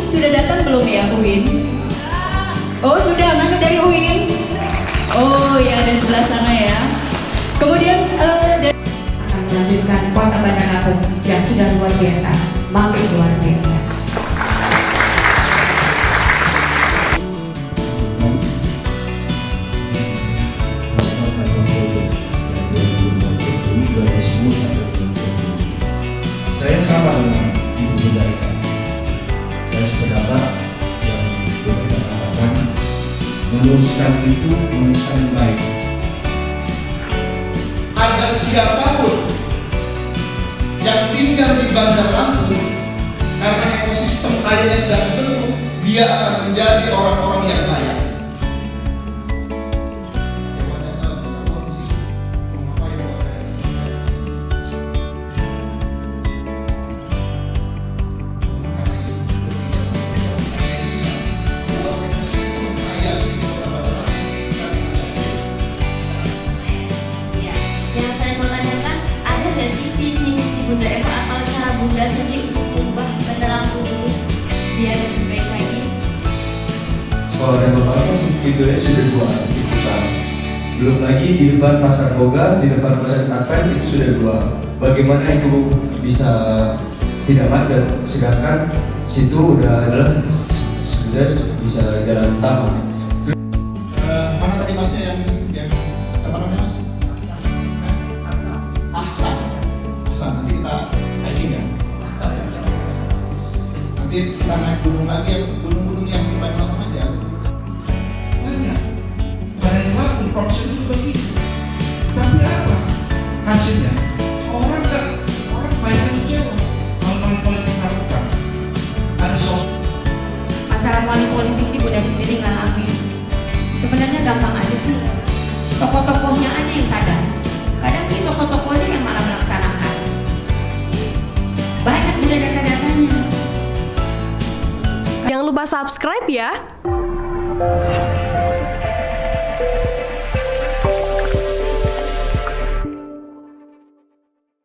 sudah datang belum ya UIN? Oh sudah, mana dari UIN? Oh ya, ada sebelah sana ya. Kemudian akan melanjutkan Kota Bandar Lampung yang sudah luar biasa, makin luar biasa. Saya sama dengan Ibu Bunda. Saya sependapat yang Ibu Bunda katakan, meneruskan itu meneruskan yang baik. Agar siapapun yang tinggal di Bandar Lampung, karena ekosistem kayanya sudah dibentuk, dia akan menjadi orang-orang yang kaya. Yang saya mau tanyakan, ada nggak sih visi-misi Bunda Eva atau cara Bunda sendiri untuk mengubah Bandar Lampung ini biar lebih baik lagi? Sekolah dan lembaga itu sudah 2 diputar. Belum lagi di depan pasar Boga, di depan pasar Advent itu sudah 2. Bagaimana itu bisa tidak macet? Sedangkan situ udah adalah sudah bisa jalan utama. Mana tadi masnya yang siapa namanya mas? Ahsan, nanti kita hiking ya. Nanti kita naik gunung lagi, yang gunung-gunung yang di Bandar Lampung aja. Banyak. Bandar Lampung profesional itu begitu. Tapi apa hasilnya? Orang banyak kecewa. Hal-hal politik lakukan. Ada sosok. Masalah politik ini Bunda sendiri ngalami. Sebenarnya gampang aja sih. Tokoh-tokohnya aja yang sadar. Kadang ini tokoh-tokohnya yang malah melaksanakan. Banyak Bunda data-datanya. Jangan lupa subscribe ya.